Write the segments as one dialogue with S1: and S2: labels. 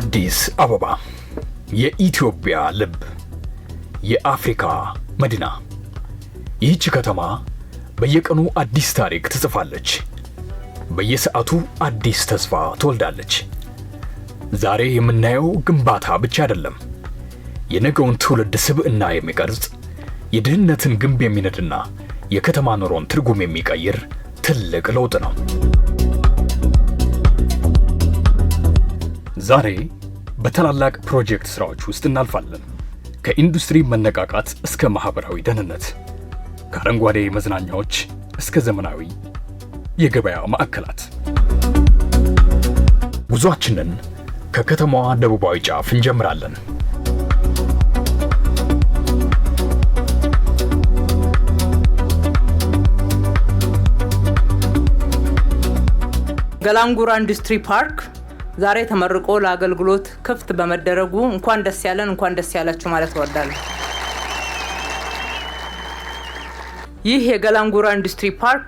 S1: አዲስ አበባ የኢትዮጵያ ልብ፣ የአፍሪካ መዲና። ይህች ከተማ በየቀኑ አዲስ ታሪክ ትጽፋለች፣ በየሰዓቱ አዲስ ተስፋ ትወልዳለች። ዛሬ የምናየው ግንባታ ብቻ አይደለም፣ የነገውን ትውልድ ስብዕና የሚቀርጽ የድህነትን ግንብ የሚነድና የከተማ ኑሮን ትርጉም የሚቀይር ትልቅ ለውጥ ነው። ዛሬ በታላላቅ ፕሮጀክት ስራዎች ውስጥ እናልፋለን። ከኢንዱስትሪ መነቃቃት እስከ ማህበራዊ ደህንነት፣ ከአረንጓዴ መዝናኛዎች እስከ ዘመናዊ የገበያ ማዕከላት ጉዟችንን ከከተማዋ ደቡባዊ ጫፍ እንጀምራለን።
S2: ገላንጉራ ኢንዱስትሪ ፓርክ ዛሬ ተመርቆ ለአገልግሎት ክፍት በመደረጉ እንኳን ደስ ያለን እንኳን ደስ ያላችሁ ማለት እወዳለሁ። ይህ የገላንጉራ ኢንዱስትሪ ፓርክ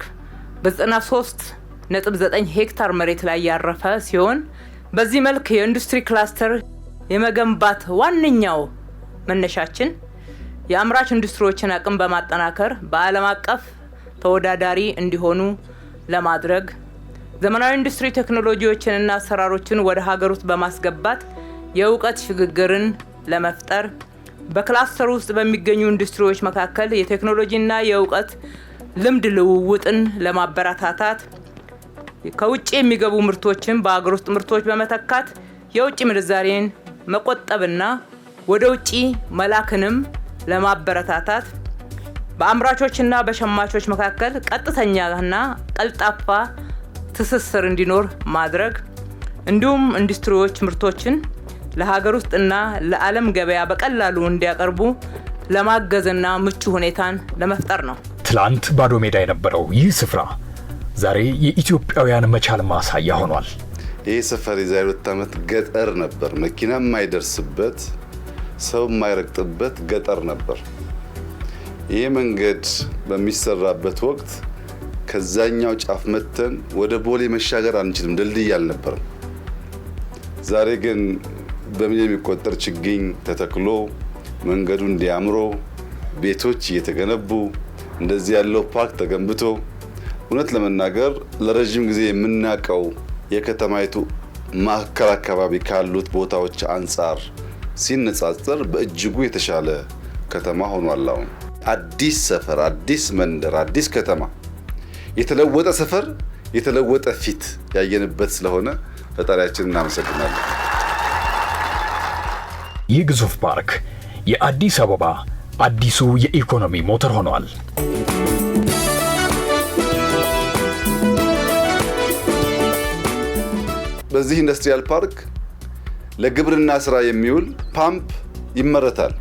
S2: በ93.9 ሄክታር መሬት ላይ ያረፈ ሲሆን በዚህ መልክ የኢንዱስትሪ ክላስተር የመገንባት ዋነኛው መነሻችን የአምራች ኢንዱስትሪዎችን አቅም በማጠናከር በዓለም አቀፍ ተወዳዳሪ እንዲሆኑ ለማድረግ ዘመናዊ ኢንዱስትሪ ቴክኖሎጂዎችንና አሰራሮችን ወደ ሀገር ውስጥ በማስገባት የእውቀት ሽግግርን ለመፍጠር በክላስተር ውስጥ በሚገኙ ኢንዱስትሪዎች መካከል የቴክኖሎጂና የእውቀት ልምድ ልውውጥን ለማበረታታት ከውጭ የሚገቡ ምርቶችን በአገር ውስጥ ምርቶች በመተካት የውጭ ምንዛሬን መቆጠብና ወደ ውጭ መላክንም ለማበረታታት በአምራቾችና በሸማቾች መካከል ቀጥተኛና ቀልጣፋ ትስስር እንዲኖር ማድረግ እንዲሁም ኢንዱስትሪዎች ምርቶችን ለሀገር ውስጥና ለዓለም ገበያ በቀላሉ እንዲያቀርቡ ለማገዝና ምቹ ሁኔታን ለመፍጠር ነው።
S1: ትላንት ባዶ ሜዳ የነበረው ይህ ስፍራ ዛሬ የኢትዮጵያውያን መቻል ማሳያ ሆኗል።
S3: ይህ ሰፈር የዛሬ 2 ዓመት ገጠር ነበር። መኪና የማይደርስበት፣ ሰው የማይረግጥበት ገጠር ነበር። ይህ መንገድ በሚሰራበት ወቅት ከዛኛው ጫፍ መተን ወደ ቦሌ መሻገር አንችልም፣ ድልድይ አልነበረም። ዛሬ ግን በሚሊዮን የሚቆጠር ችግኝ ተተክሎ መንገዱ እንዲያምሮ ቤቶች እየተገነቡ እንደዚህ ያለው ፓርክ ተገንብቶ እውነት ለመናገር ለረጅም ጊዜ የምናውቀው የከተማይቱ ማዕከል አካባቢ ካሉት ቦታዎች አንጻር ሲነጻጸር በእጅጉ የተሻለ ከተማ ሆኗል። አሁን አዲስ ሰፈር፣ አዲስ መንደር፣ አዲስ ከተማ፣ የተለወጠ ሰፈር፣ የተለወጠ ፊት ያየንበት ስለሆነ ፈጣሪያችንን እናመሰግናለን።
S1: ይህ ግዙፍ ፓርክ የአዲስ አበባ አዲሱ የኢኮኖሚ ሞተር ሆኗል።
S3: በዚህ ኢንዱስትሪያል ፓርክ ለግብርና ስራ የሚውል ፓምፕ ይመረታል።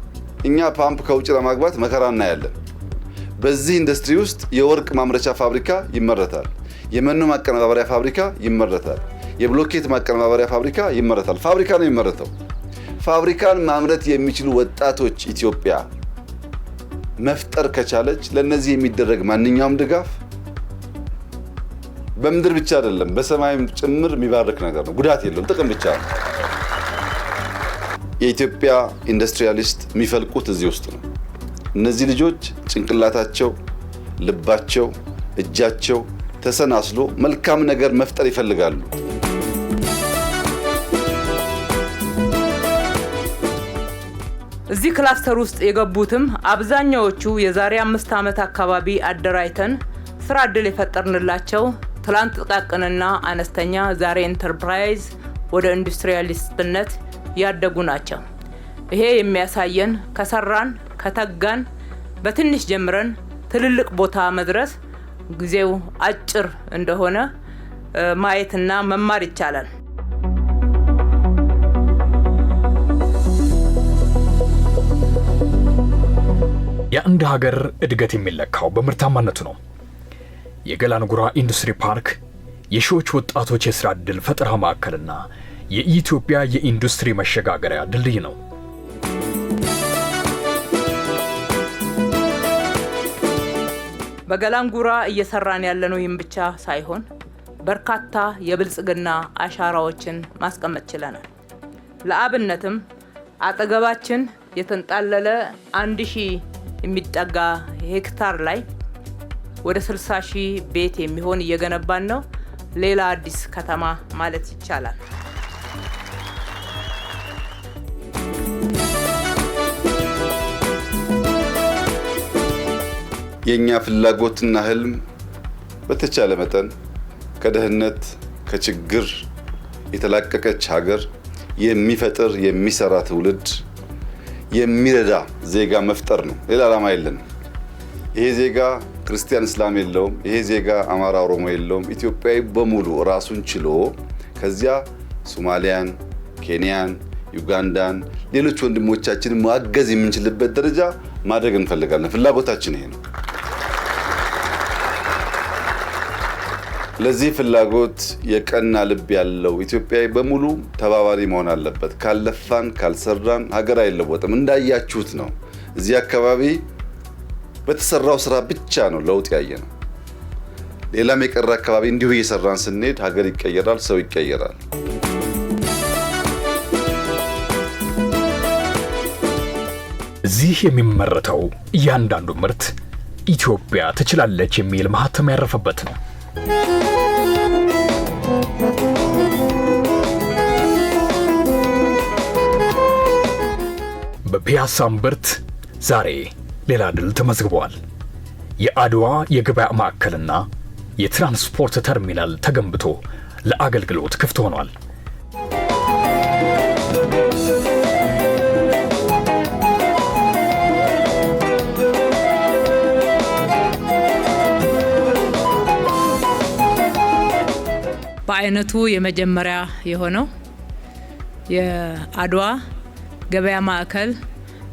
S3: እኛ ፓምፕ ከውጭ ለማግባት መከራ እናያለን። በዚህ ኢንዱስትሪ ውስጥ የወርቅ ማምረቻ ፋብሪካ ይመረታል። የመኖ ማቀነባበሪያ ፋብሪካ ይመረታል። የብሎኬት ማቀነባበሪያ ፋብሪካ ይመረታል። ፋብሪካ ነው የሚመረተው። ፋብሪካን ማምረት የሚችሉ ወጣቶች ኢትዮጵያ መፍጠር ከቻለች ለነዚህ የሚደረግ ማንኛውም ድጋፍ በምድር ብቻ አይደለም በሰማይም ጭምር የሚባርክ ነገር ነው። ጉዳት የለውም፣ ጥቅም ብቻ ነው። የኢትዮጵያ ኢንዱስትሪያሊስት የሚፈልቁት እዚህ ውስጥ ነው። እነዚህ ልጆች ጭንቅላታቸው፣ ልባቸው፣ እጃቸው ተሰናስሎ መልካም ነገር መፍጠር ይፈልጋሉ።
S2: እዚህ ክላስተር ውስጥ የገቡትም አብዛኛዎቹ የዛሬ 5 ዓመት አካባቢ አደራጅተን ስራ ዕድል የፈጠርንላቸው ትላንት ጥቃቅንና አነስተኛ ዛሬ ኢንተርፕራይዝ ወደ ኢንዱስትሪያሊስትነት ያደጉ ናቸው። ይሄ የሚያሳየን ከሰራን ከተጋን በትንሽ ጀምረን ትልልቅ ቦታ መድረስ ጊዜው አጭር እንደሆነ ማየትና መማር ይቻላል።
S1: የአንድ ሀገር እድገት የሚለካው በምርታማነቱ ነው። የገላንጉራ ኢንዱስትሪ ፓርክ የሺዎች ወጣቶች የሥራ ዕድል ፈጠራ ማዕከልና የኢትዮጵያ የኢንዱስትሪ መሸጋገሪያ ድልድይ ነው።
S2: በገላንጉራ እየሰራን ያለነው ይህም ብቻ ሳይሆን በርካታ የብልጽግና አሻራዎችን ማስቀመጥ ችለናል። ለአብነትም አጠገባችን የተንጣለለ 1000 የሚጠጋ ሄክታር ላይ ወደ 60,000 ቤት የሚሆን እየገነባን ነው። ሌላ አዲስ ከተማ ማለት ይቻላል።
S3: የኛ ፍላጎትና ህልም በተቻለ መጠን ከድህነት ከችግር የተላቀቀች ሀገር የሚፈጥር የሚሰራ ትውልድ የሚረዳ ዜጋ መፍጠር ነው። ሌላ ዓላማ የለንም። ይሄ ዜጋ ክርስቲያን እስላም የለውም። ይሄ ዜጋ አማራ ኦሮሞ የለውም። ኢትዮጵያዊ በሙሉ ራሱን ችሎ ከዚያ ሶማሊያን፣ ኬንያን፣ ዩጋንዳን ሌሎች ወንድሞቻችንን ማገዝ የምንችልበት ደረጃ ማድረግ እንፈልጋለን። ፍላጎታችን ይሄ ነው። ለዚህ ፍላጎት የቀና ልብ ያለው ኢትዮጵያዊ በሙሉ ተባባሪ መሆን አለበት። ካልለፋን ካልሰራን ሀገር አይለወጥም። እንዳያችሁት ነው። እዚህ አካባቢ በተሰራው ስራ ብቻ ነው ለውጥ ያየ ነው። ሌላም የቀረ አካባቢ እንዲሁ እየሰራን ስንሄድ ሀገር ይቀየራል፣ ሰው ይቀየራል።
S1: እዚህ የሚመረተው እያንዳንዱ ምርት ኢትዮጵያ ትችላለች የሚል ማህተም ያረፈበት ነው። በፒያሳ እምብርት ዛሬ ሌላ ድል ተመዝግቧል። የአድዋ የገበያ ማዕከልና የትራንስፖርት ተርሚናል ተገንብቶ ለአገልግሎት ክፍት ሆኗል።
S2: በአይነቱ የመጀመሪያ የሆነው የአድዋ ገበያ ማዕከል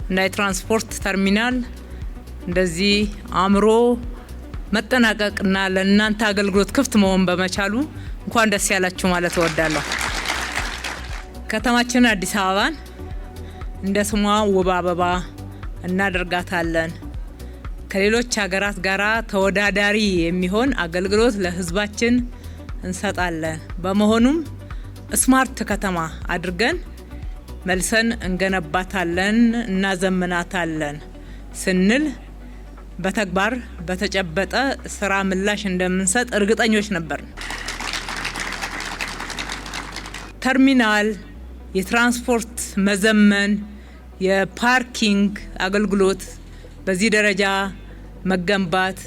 S2: እና የትራንስፖርት ተርሚናል እንደዚህ አምሮ መጠናቀቅና ለእናንተ አገልግሎት ክፍት መሆን በመቻሉ እንኳን ደስ ያላችሁ ማለት እወዳለሁ። ከተማችን አዲስ አበባን እንደ ስሟ ውብ አበባ እናደርጋታለን። ከሌሎች ሀገራት ጋራ ተወዳዳሪ የሚሆን አገልግሎት ለሕዝባችን እንሰጣለን። በመሆኑም ስማርት ከተማ አድርገን መልሰን እንገነባታለን፣ እናዘምናታለን ስንል በተግባር በተጨበጠ ስራ ምላሽ እንደምንሰጥ እርግጠኞች ነበር። ተርሚናል፣ የትራንስፖርት መዘመን፣ የፓርኪንግ አገልግሎት በዚህ ደረጃ መገንባት፣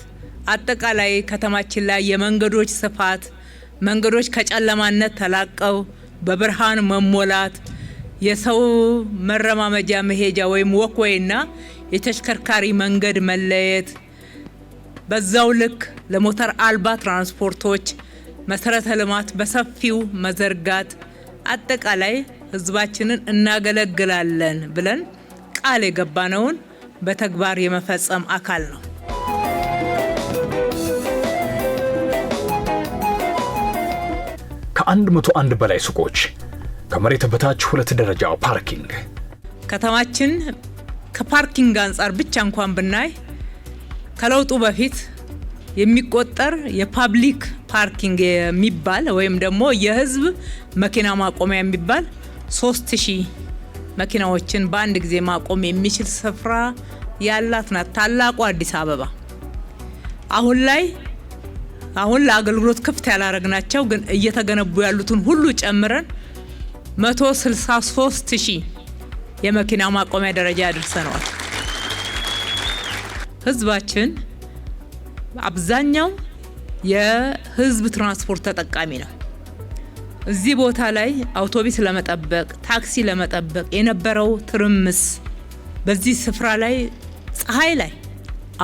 S2: አጠቃላይ ከተማችን ላይ የመንገዶች ስፋት፣ መንገዶች ከጨለማነት ተላቀው በብርሃን መሞላት፣ የሰው መረማመጃ መሄጃ ወይም ወክዌይና የተሽከርካሪ መንገድ መለየት፣ በዛው ልክ ለሞተር አልባ ትራንስፖርቶች መሰረተ ልማት በሰፊው መዘርጋት፣ አጠቃላይ ህዝባችንን እናገለግላለን ብለን ቃል የገባነውን በተግባር የመፈጸም አካል ነው።
S1: ከ101 በላይ ሱቆች፣ ከመሬት በታች 2 ደረጃ ፓርኪንግ።
S2: ከተማችን ከፓርኪንግ አንጻር ብቻ እንኳን ብናይ ከለውጡ በፊት የሚቆጠር የፓብሊክ ፓርኪንግ የሚባል ወይም ደግሞ የህዝብ መኪና ማቆሚያ የሚባል 3000 መኪናዎችን በአንድ ጊዜ ማቆም የሚችል ስፍራ ያላት ናት ታላቁ አዲስ አበባ። አሁን ለአገልግሎት ክፍት ያላረግናቸው ግን እየተገነቡ ያሉትን ሁሉ ጨምረን 163,000 የመኪና ማቆሚያ ደረጃ ያደርሰናል። ህዝባችን አብዛኛው የህዝብ ትራንስፖርት ተጠቃሚ ነው። እዚህ ቦታ ላይ አውቶቡስ ለመጠበቅ ታክሲ ለመጠበቅ የነበረው ትርምስ በዚህ ስፍራ ላይ ፀሐይ ላይ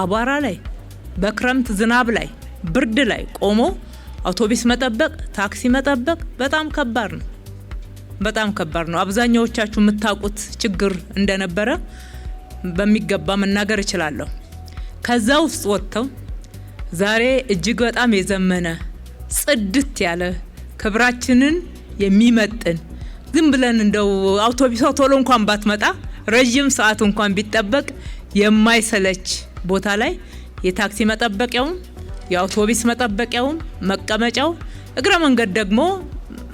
S2: አቧራ ላይ በክረምት ዝናብ ላይ ብርድ ላይ ቆሞ አውቶቡስ መጠበቅ ታክሲ መጠበቅ በጣም ከባድ ነው። በጣም ከባድ ነው። አብዛኛዎቻችሁ የምታውቁት ችግር እንደነበረ በሚገባ መናገር እችላለሁ። ከዛ ውስጥ ወጥተው ዛሬ እጅግ በጣም የዘመነ ጽድት ያለ ክብራችንን የሚመጥን ዝም ብለን እንደው አውቶቡስ ቶሎ እንኳን ባትመጣ ረጅም ሰዓት እንኳን ቢጠበቅ የማይሰለች ቦታ ላይ የታክሲ መጠበቂያውም የአውቶቡስ መጠበቂያውም መቀመጫው እግረ መንገድ ደግሞ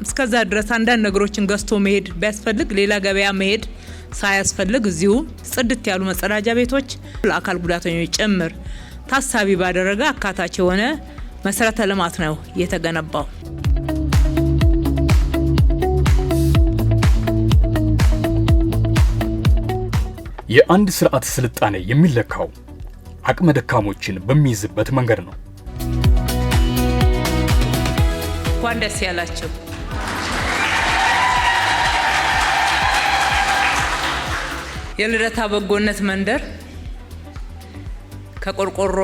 S2: እስከዛ ድረስ አንዳንድ ነገሮችን ገዝቶ መሄድ ቢያስፈልግ ሌላ ገበያ መሄድ ሳያስፈልግ እዚሁ ጽድት ያሉ መጸዳጃ ቤቶች ለአካል ጉዳተኞች ጭምር ታሳቢ ባደረገ አካታች የሆነ መሰረተ ልማት ነው የተገነባው።
S1: የአንድ ስርዓት ስልጣኔ የሚለካው አቅመ ደካሞችን በሚይዝበት መንገድ ነው።
S2: እንኳን ደስ ያላችሁ። የልደታ በጎነት መንደር ከቆርቆሮ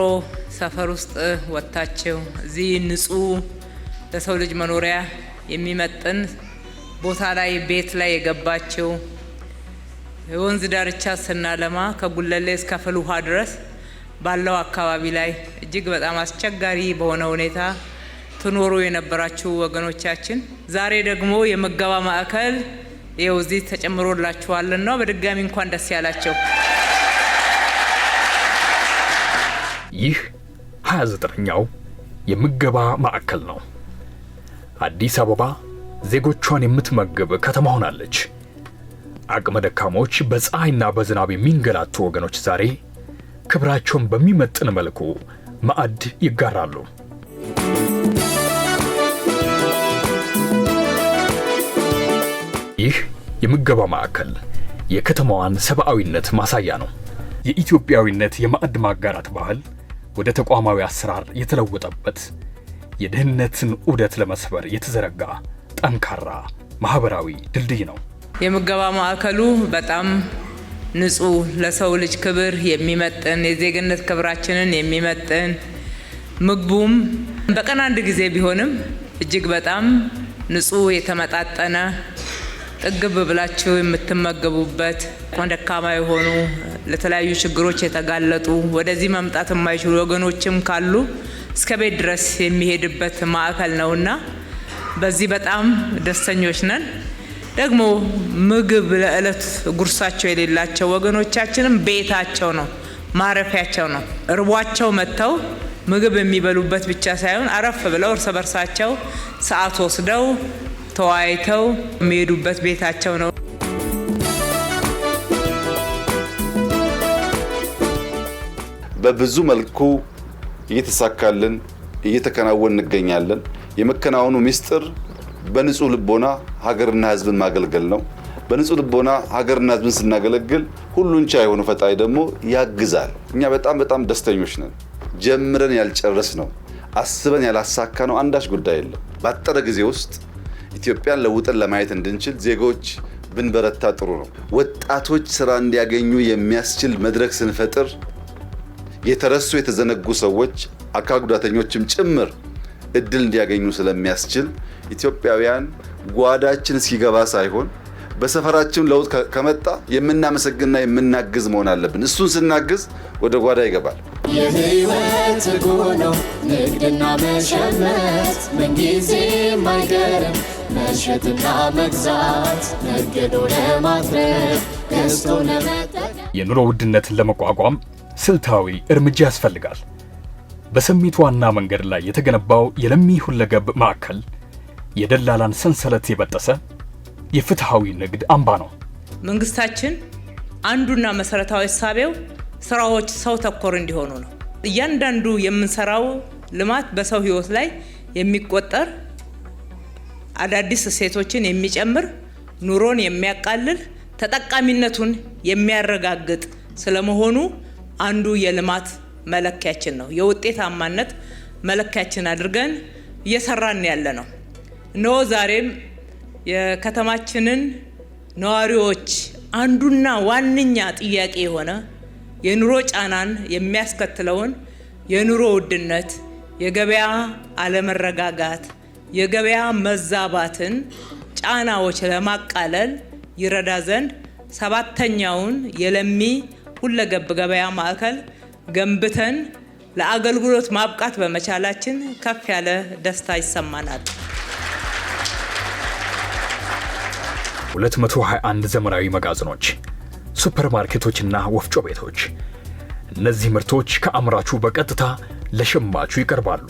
S2: ሰፈር ውስጥ ወጣችሁ እዚህ ንጹህ ለሰው ልጅ መኖሪያ የሚመጥን ቦታ ላይ ቤት ላይ የገባችሁ የወንዝ ዳርቻ ስናለማ ከጉለሌ እስከ ፍልውሃ ድረስ ባለው አካባቢ ላይ እጅግ በጣም አስቸጋሪ በሆነ ሁኔታ ትኖሩ የነበራችሁ ወገኖቻችን ዛሬ ደግሞ የምገባ ማዕከል ይኸው እዚህ ተጨምሮላችኋልና በድጋሚ እንኳን ደስ ያላችሁ።
S1: ይህ 29ኛው የምገባ ማዕከል ነው። አዲስ አበባ ዜጎቿን የምትመግብ ከተማ ሆናለች። አቅመ ደካሞች በፀሐይና በዝናብ የሚንገላቱ ወገኖች ዛሬ ክብራቸውን በሚመጥን መልኩ ማዕድ ይጋራሉ። ይህ የምገባ ማዕከል የከተማዋን ሰብአዊነት ማሳያ ነው። የኢትዮጵያዊነት የማዕድ ማጋራት ባህል ወደ ተቋማዊ አሰራር የተለወጠበት የድህነትን ዑደት ለመስበር የተዘረጋ ጠንካራ ማህበራዊ ድልድይ ነው።
S2: የምገባ ማዕከሉ በጣም ንጹህ ለሰው ልጅ ክብር የሚመጥን የዜግነት ክብራችንን የሚመጥን ምግቡም በቀን አንድ ጊዜ ቢሆንም እጅግ በጣም ንጹህ የተመጣጠነ ጥግብ ብላችሁ የምትመገቡበት ደካማ የሆኑ ለተለያዩ ችግሮች የተጋለጡ ወደዚህ መምጣት የማይችሉ ወገኖችም ካሉ እስከ ቤት ድረስ የሚሄድበት ማዕከል ነውና በዚህ በጣም ደስተኞች ነን። ደግሞ ምግብ ለዕለት ጉርሳቸው የሌላቸው ወገኖቻችንም ቤታቸው ነው፣ ማረፊያቸው ነው። እርቧቸው መጥተው ምግብ የሚበሉበት ብቻ ሳይሆን አረፍ ብለው እርስ በርሳቸው ሰዓት ወስደው ተወያይተው የሚሄዱበት ቤታቸው ነው።
S3: በብዙ መልኩ እየተሳካልን እየተከናወን እንገኛለን። የመከናወኑ ሚስጥር በንጹህ ልቦና ሀገርና ሕዝብን ማገልገል ነው። በንጹህ ልቦና ሀገርና ሕዝብን ስናገለግል ሁሉን ቻይ የሆነ ፈጣሪ ደግሞ ያግዛል። እኛ በጣም ደስተኞች ነን። ጀምረን ያልጨረስ ነው፣ አስበን ያላሳካ ነው አንዳች ጉዳይ የለም። ባጠረ ጊዜ ውስጥ ኢትዮጵያን ለውጠን ለማየት እንድንችል ዜጎች ብንበረታ ጥሩ ነው። ወጣቶች ስራ እንዲያገኙ የሚያስችል መድረክ ስንፈጥር የተረሱ የተዘነጉ ሰዎች አካል ጉዳተኞችም ጭምር እድል እንዲያገኙ ስለሚያስችል ኢትዮጵያውያን ጓዳችን ሲገባ ሳይሆን በሰፈራችን ለውጥ ከመጣ የምናመሰግንና የምናግዝ መሆን አለብን። እሱን ስናግዝ ወደ ጓዳ ይገባል።
S4: የህይወት ጉዞ ንግድና መሸመት ምንጊዜም አይቀርም። መሸጥና መግዛት ነግዶ ለማትረፍ ገዝቶ ለመጠቀም
S1: የኑሮ ውድነትን ለመቋቋም ስልታዊ እርምጃ ያስፈልጋል። በሰሚት ዋና መንገድ ላይ የተገነባው የለሚ ሁለገብ ማዕከል የደላላን ሰንሰለት የበጠሰ የፍትሃዊ ንግድ አምባ ነው።
S2: መንግስታችን አንዱና መሰረታዊ እሳቤው ስራዎች ሰው ተኮር እንዲሆኑ ነው። እያንዳንዱ የምንሰራው ልማት በሰው ህይወት ላይ የሚቆጠር አዳዲስ እሴቶችን የሚጨምር ኑሮን የሚያቃልል ተጠቃሚነቱን የሚያረጋግጥ ስለመሆኑ አንዱ የልማት መለኪያችን ነው። የውጤታማነት መለኪያችን አድርገን እየሰራን ያለ ነው። እነሆ ዛሬም የከተማችንን ነዋሪዎች አንዱና ዋነኛ ጥያቄ የሆነ የኑሮ ጫናን የሚያስከትለውን የኑሮ ውድነት፣ የገበያ አለመረጋጋት፣ የገበያ መዛባትን ጫናዎች ለማቃለል ይረዳ ዘንድ 7ኛውን የለሚ ሁለገብ ገበያ ማዕከል ገንብተን ለአገልግሎት ማብቃት በመቻላችን ከፍ ያለ ደስታ ይሰማናል።
S1: 221 ዘመናዊ መጋዘኖች፣ ሱፐርማርኬቶችና ወፍጮ ቤቶች። እነዚህ ምርቶች ከአምራቹ በቀጥታ ለሸማቹ ይቀርባሉ።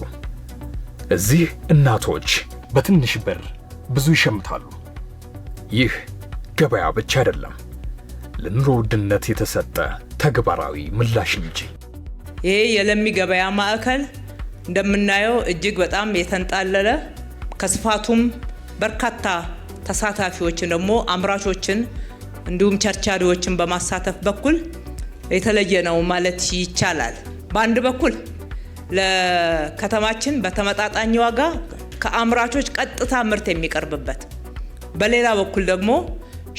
S1: እዚህ እናቶች በትንሽ ብር ብዙ ይሸምታሉ። ይህ ገበያ ብቻ አይደለም፣ ለኑሮ ውድነት የተሰጠ ተግባራዊ ምላሽ እንጂ።
S2: ይሄ የለሚ ገበያ ማዕከል እንደምናየው እጅግ በጣም የተንጣለለ ከስፋቱም በርካታ ተሳታፊዎችን ደግሞ አምራቾችን እንዲሁም ቸርቻሪዎችን በማሳተፍ በኩል የተለየ ነው ማለት ይቻላል። በአንድ በኩል ለከተማችን በተመጣጣኝ ዋጋ ከአምራቾች ቀጥታ ምርት የሚቀርብበት፣ በሌላ በኩል ደግሞ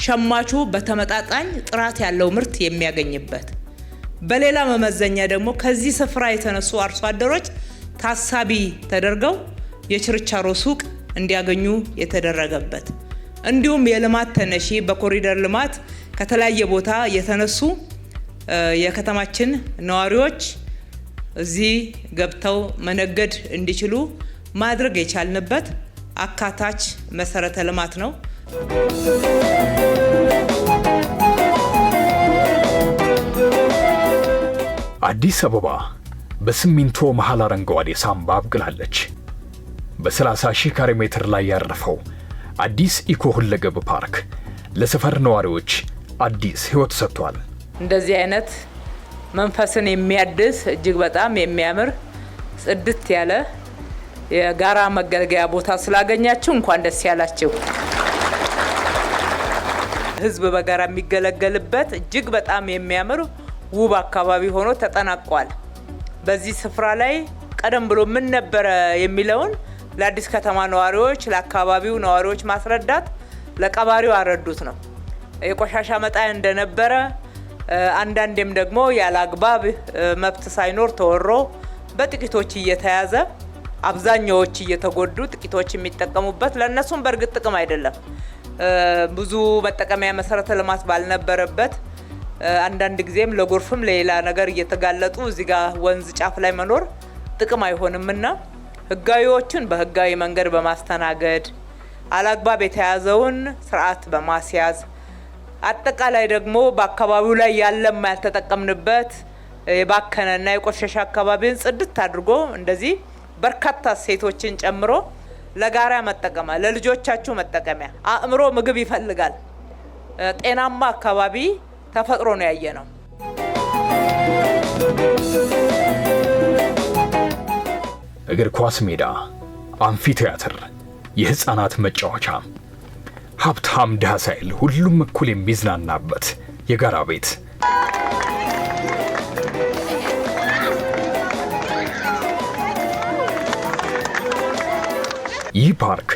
S2: ሸማቹ በተመጣጣኝ ጥራት ያለው ምርት የሚያገኝበት፣ በሌላ መመዘኛ ደግሞ ከዚህ ስፍራ የተነሱ አርሶ አደሮች ታሳቢ ተደርገው የችርቻሮ ሱቅ እንዲያገኙ የተደረገበት፣ እንዲሁም የልማት ተነሺ በኮሪደር ልማት ከተለያየ ቦታ የተነሱ የከተማችን ነዋሪዎች እዚህ ገብተው መነገድ እንዲችሉ ማድረግ የቻልንበት አካታች መሰረተ ልማት ነው።
S1: አዲስ አበባ በሲሚንቶ መሃል አረንጓዴ ሳንባ አብቅላለች። በ30 ሺህ ካሬ ሜትር ላይ ያረፈው አዲስ ኢኮ ሁለገብ ፓርክ ለሰፈር ነዋሪዎች አዲስ ህይወት ሰጥቷል።
S2: እንደዚህ አይነት መንፈስን የሚያድስ እጅግ በጣም የሚያምር ጽድት ያለ የጋራ መገልገያ ቦታ ስላገኛችሁ እንኳን ደስ ያላችሁ። ህዝብ በጋራ የሚገለገልበት እጅግ በጣም የሚያምር ውብ አካባቢ ሆኖ ተጠናቋል። በዚህ ስፍራ ላይ ቀደም ብሎ ምን ነበረ የሚለውን ለአዲስ ከተማ ነዋሪዎች፣ ለአካባቢው ነዋሪዎች ማስረዳት ለቀባሪው አረዱት ነው። የቆሻሻ መጣያ እንደነበረ አንዳንዴም ደግሞ ያለ አግባብ መብት ሳይኖር ተወሮ በጥቂቶች እየተያዘ አብዛኛዎች እየተጎዱ ጥቂቶች የሚጠቀሙበት ለነሱም በእርግጥ ጥቅም አይደለም ብዙ መጠቀሚያ መሰረተ ልማት ባልነበረበት አንዳንድ ጊዜም ለጎርፍም ለሌላ ነገር እየተጋለጡ እዚህ ጋር ወንዝ ጫፍ ላይ መኖር ጥቅም አይሆንምና ህጋዊዎችን በህጋዊ መንገድ በማስተናገድ አላግባብ የተያዘውን ስርዓት በማስያዝ አጠቃላይ ደግሞ በአካባቢው ላይ ያለም ያልተጠቀምንበት የባከነና የቆሸሸ አካባቢን ጽድት አድርጎ እንደዚህ በርካታ ሴቶችን ጨምሮ ለጋራ መጠቀሚያ ለልጆቻችሁ መጠቀሚያ አእምሮ ምግብ ይፈልጋል። ጤናማ አካባቢ ተፈጥሮ ነው ያየነው።
S1: እግር ኳስ ሜዳ፣ አምፊቲያትር፣ የህፃናት መጫወቻ፣ ሀብታም ድሃ ሳይል ሁሉም እኩል የሚዝናናበት የጋራ ቤት። ይህ ፓርክ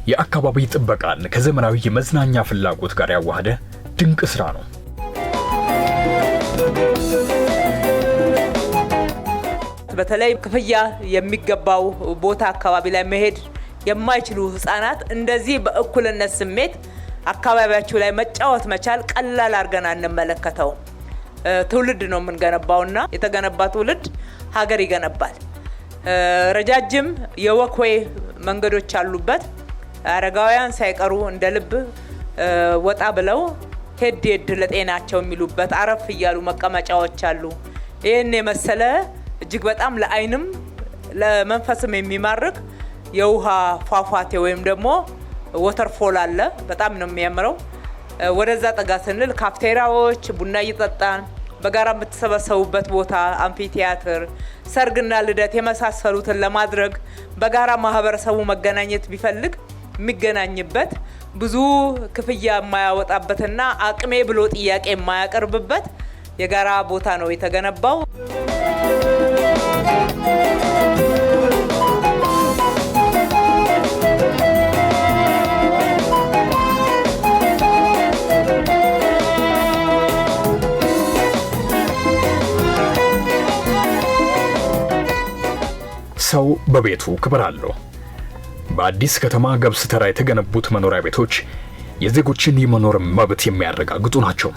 S1: የአካባቢ ጥበቃን ከዘመናዊ የመዝናኛ ፍላጎት ጋር ያዋሃደ ድንቅ ስራ ነው።
S2: በተለይ ክፍያ የሚገባው ቦታ አካባቢ ላይ መሄድ የማይችሉ ህፃናት እንደዚህ በእኩልነት ስሜት አካባቢያቸው ላይ መጫወት መቻል ቀላል አድርገን አንመለከተው። ትውልድ ነው የምንገነባውና የተገነባ ትውልድ ሀገር ይገነባል። ረጃጅም የወክዌይ መንገዶች አሉበት። አረጋውያን ሳይቀሩ እንደ ልብ ወጣ ብለው ሄድ ለጤናቸው የሚሉበት አረፍ እያሉ መቀመጫዎች አሉ። ይህን የመሰለ እጅግ በጣም ለአይንም ለመንፈስም የሚማርክ የውሃ ፏፏቴ ወይም ደግሞ ወተርፎል አለ። በጣም ነው የሚያምረው። ወደዛ ጠጋ ስንል ካፍቴሪያዎች፣ ቡና እየጠጣን በጋራ የምትሰበሰቡበት ቦታ፣ አምፊቲያትር፣ ሰርግና ልደት የመሳሰሉትን ለማድረግ በጋራ ማህበረሰቡ መገናኘት ቢፈልግ የሚገናኝበት ብዙ ክፍያ የማያወጣበትና አቅሜ ብሎ ጥያቄ የማያቀርብበት የጋራ ቦታ ነው የተገነባው።
S1: ሰው በቤቱ ክብር አለው። በአዲስ ከተማ ገብስ ተራ የተገነቡት መኖሪያ ቤቶች የዜጎችን የመኖር መብት የሚያረጋግጡ ናቸው።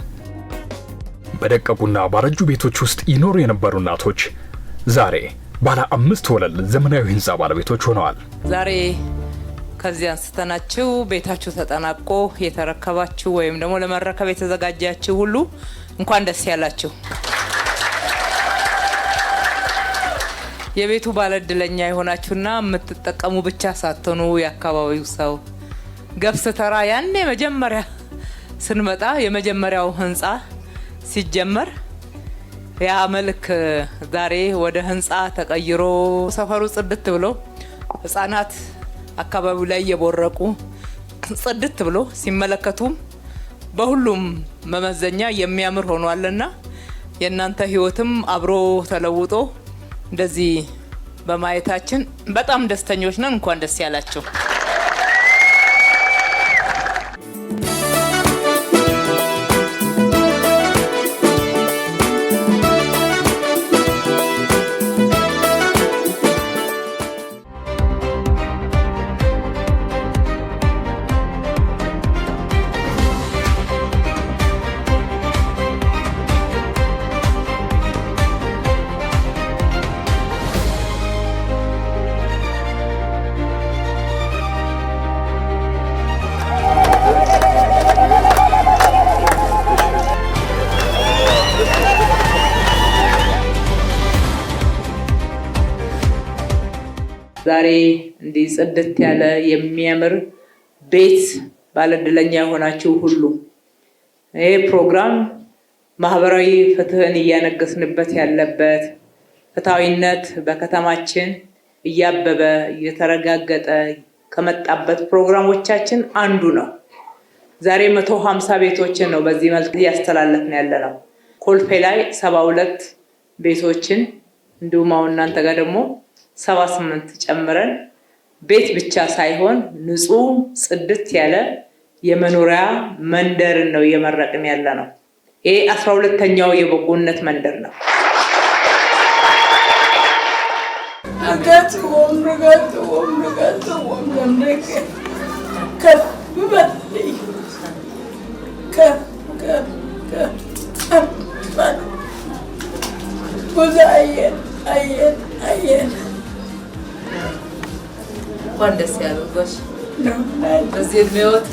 S1: በደቀቁና ባረጁ ቤቶች ውስጥ ይኖሩ የነበሩ እናቶች ዛሬ ባለ 5 ወለል ዘመናዊ ህንጻ ባለቤቶች ሆነዋል።
S2: ዛሬ ከዚህ አንስተናችሁ ቤታችሁ ተጠናቆ የተረከባችሁ ወይም ደግሞ ለመረከብ የተዘጋጃችሁ ሁሉ እንኳን ደስ ያላችሁ። የቤቱ ባለድለኛ የሆናችሁና የምትጠቀሙ ብቻ ሳትሆኑ የአካባቢው ሰው ገብስ ተራ ያኔ መጀመሪያ ስንመጣ የመጀመሪያው ህንጻ ሲጀመር ያ መልክ ዛሬ ወደ ህንጻ ተቀይሮ ሰፈሩ ጽድት ብሎ ህፃናት አካባቢው ላይ የቦረቁ ጽድት ብሎ ሲመለከቱም በሁሉም መመዘኛ የሚያምር ሆኗልና የእናንተ ህይወትም አብሮ ተለውጦ እንደዚህ በማየታችን በጣም ደስተኞች ነን። እንኳን ደስ ያላችሁ። ዛሬ እንዲህ ጽድት ያለ የሚያምር ቤት ባለድለኛ የሆናችሁ ሁሉ ይሄ ፕሮግራም ማህበራዊ ፍትህን እያነገስንበት ያለበት ፍትሃዊነት በከተማችን እያበበ እየተረጋገጠ ከመጣበት ፕሮግራሞቻችን አንዱ ነው። ዛሬ 150 ቤቶችን ነው በዚህ መልክ ያስተላለፍን ያለነው። ኮልፌ ላይ 72 ቤቶችን እንዲሁም አሁን እናንተ ጋር ደግሞ 78 ጨምረን ቤት ብቻ ሳይሆን ንጹህ ጽድት ያለ የመኖሪያ መንደርን ነው እየመረቅን ያለነው። ይሄ 12ኛው የበጎነት መንደር ነው። እንኳን ደስ ያለው ጎሽ በዚህ እድሜዎት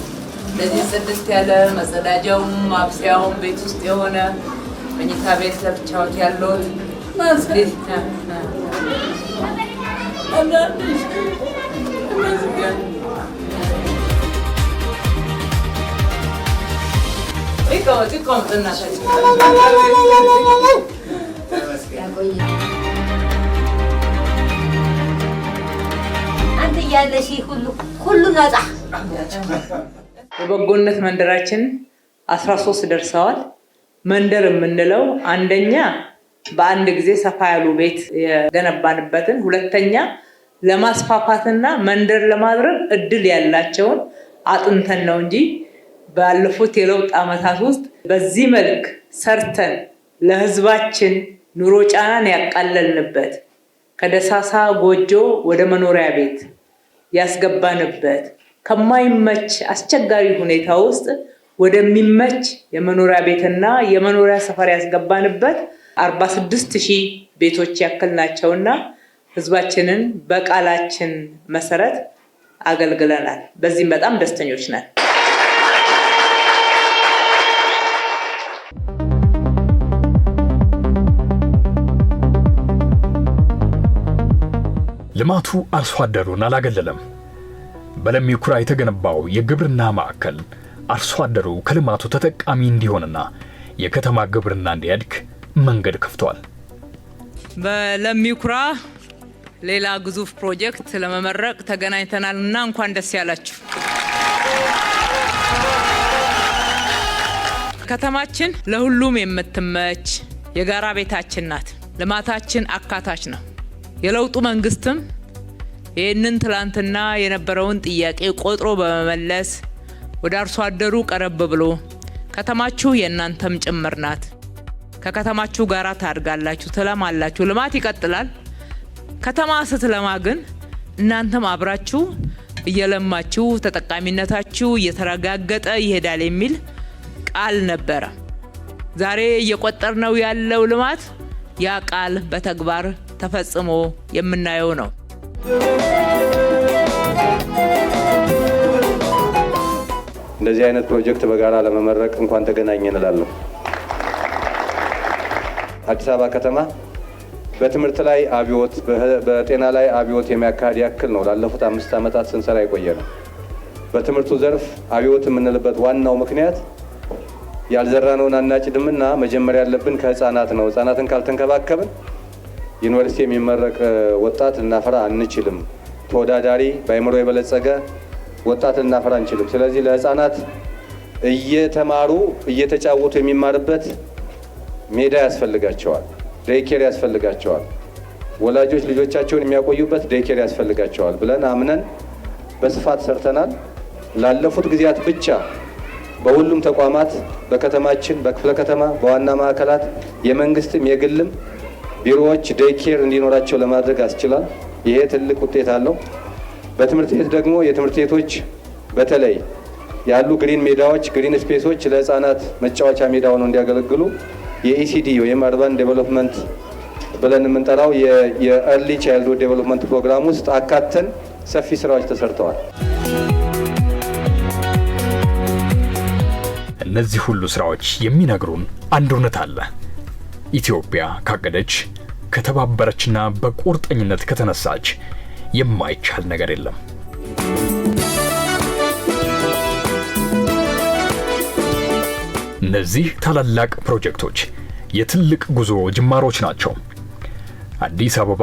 S2: ለዚህ ጽድት ያለ መጸዳጃውም ማብሰያውም ቤት ውስጥ የሆነ መኝታ ቤት ለብቻዎት ያለዎት
S5: ያለሽ ሁሉ ነፃ
S2: የበጎነት መንደራችን 13 ደርሰዋል። መንደር የምንለው አንደኛ በአንድ ጊዜ ሰፋ ያሉ ቤት የገነባንበትን፣ ሁለተኛ ለማስፋፋትና መንደር ለማድረግ እድል ያላቸውን አጥንተን ነው እንጂ ባለፉት የለውጥ ዓመታት ውስጥ በዚህ መልክ ሰርተን ለህዝባችን ኑሮ ጫናን ያቃለልንበት ከደሳሳ ጎጆ ወደ መኖሪያ ቤት ያስገባንበት ከማይመች አስቸጋሪ ሁኔታ ውስጥ ወደሚመች የመኖሪያ ቤትና የመኖሪያ ሰፈር ያስገባንበት 46000 ቤቶች ያክል ናቸውና ህዝባችንን በቃላችን መሰረት አገልግለናል። በዚህም በጣም ደስተኞች ነን።
S1: ልማቱ አርሶ አደሩን አላገለለም። በለሚ ኩራ የተገነባው የግብርና ማዕከል አርሶ አደሩ ከልማቱ ተጠቃሚ እንዲሆንና የከተማ ግብርና እንዲያድግ መንገድ ከፍቷል።
S2: በለሚ ኩራ ሌላ ግዙፍ ፕሮጀክት ለመመረቅ ተገናኝተናልና እንኳን ደስ ያላችሁ። ከተማችን ለሁሉም የምትመች የጋራ ቤታችን ናት። ልማታችን አካታች ነው። የለውጡ መንግስትም ይህንን ትላንትና የነበረውን ጥያቄ ቆጥሮ በመመለስ ወደ አርሶ አደሩ ቀረብ ብሎ ከተማችሁ የእናንተም ጭምር ናት፣ ከከተማችሁ ጋር ታድጋላችሁ፣ ትለማላችሁ፣ ልማት ይቀጥላል። ከተማ ስትለማ ግን እናንተም አብራችሁ እየለማችሁ ተጠቃሚነታችሁ እየተረጋገጠ ይሄዳል የሚል ቃል ነበረ። ዛሬ እየቆጠርነው ያለው ልማት ያ ቃል በተግባር ተፈጽሞ የምናየው ነው።
S6: እንደዚህ አይነት ፕሮጀክት በጋራ ለመመረቅ እንኳን ተገናኘን እላለሁ። አዲስ አበባ ከተማ በትምህርት ላይ አብዮት፣ በጤና ላይ አብዮት የሚያካሂድ ያክል ነው ላለፉት 5 ዓመታት ስንሰራ የቆየ ነው። በትምህርቱ ዘርፍ አብዮት የምንልበት ዋናው ምክንያት ያልዘራነውን አናጭድምና መጀመሪያ ያለብን ከህፃናት ነው። ህፃናትን ካልተንከባከብን ዩኒቨርሲቲ የሚመረቅ ወጣት ልናፈራ አንችልም። ተወዳዳሪ በአእምሮ የበለጸገ ወጣት ልናፈራ አንችልም። ስለዚህ ለህፃናት እየተማሩ እየተጫወቱ የሚማርበት ሜዳ ያስፈልጋቸዋል፣ ዴይኬር ያስፈልጋቸዋል። ወላጆች ልጆቻቸውን የሚያቆዩበት ዴይኬር ያስፈልጋቸዋል ብለን አምነን በስፋት ሰርተናል። ላለፉት ጊዜያት ብቻ በሁሉም ተቋማት በከተማችን በክፍለ ከተማ በዋና ማዕከላት የመንግስትም የግልም ቢሮዎች ዴይኬር እንዲኖራቸው ለማድረግ አስችላል። ይሄ ትልቅ ውጤት አለው። በትምህርት ቤት ደግሞ የትምህርት ቤቶች በተለይ ያሉ ግሪን ሜዳዎች ግሪን ስፔሶች ለህፃናት መጫወቻ ሜዳ ሆነው እንዲያገለግሉ የኢሲዲ ወይም አርባን ዴቨሎፕመንት ብለን የምንጠራው የኤርሊ ቻይልድሁድ ዴቨሎፕመንት ፕሮግራም ውስጥ አካተን ሰፊ ስራዎች ተሰርተዋል።
S1: እነዚህ ሁሉ ስራዎች የሚነግሩን አንድ እውነት አለ። ኢትዮጵያ ካቀደች ከተባበረችና በቁርጠኝነት ከተነሳች የማይቻል ነገር የለም። እነዚህ ታላላቅ ፕሮጀክቶች የትልቅ ጉዞ ጅማሮች ናቸው። አዲስ አበባ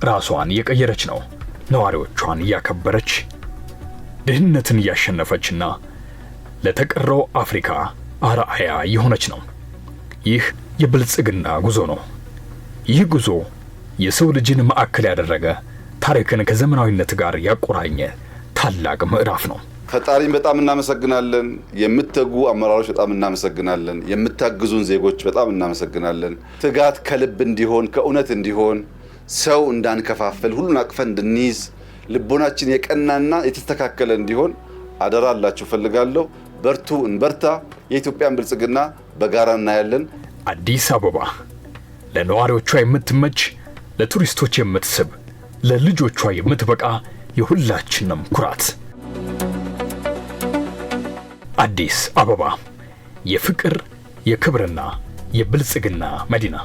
S1: ራሷን እየቀየረች ነው። ነዋሪዎቿን እያከበረች ድህነትን እያሸነፈችና ለተቀረው አፍሪካ አርአያ የሆነች ነው። ይህ የብልጽግና ጉዞ ነው። ይህ ጉዞ የሰው ልጅን ማዕከል ያደረገ ታሪክን ከዘመናዊነት ጋር ያቆራኘ ታላቅ ምዕራፍ ነው።
S3: ፈጣሪን በጣም እናመሰግናለን። የምትተጉ አመራሮች በጣም እናመሰግናለን። የምታግዙን ዜጎች በጣም እናመሰግናለን። ትጋት ከልብ እንዲሆን ከእውነት እንዲሆን ሰው እንዳንከፋፈል ሁሉን አቅፈን እንድንይዝ ልቦናችን የቀናና የተስተካከለ እንዲሆን አደራላችሁ ፈልጋለሁ። በርቱ፣ እንበርታ። የኢትዮጵያን ብልጽግና በጋራ እናያለን።
S1: አዲስ አበባ ለነዋሪዎቿ የምትመች፣ ለቱሪስቶች የምትስብ፣ ለልጆቿ የምትበቃ የሁላችንም ኩራት። አዲስ አበባ የፍቅር የክብርና የብልጽግና መዲና።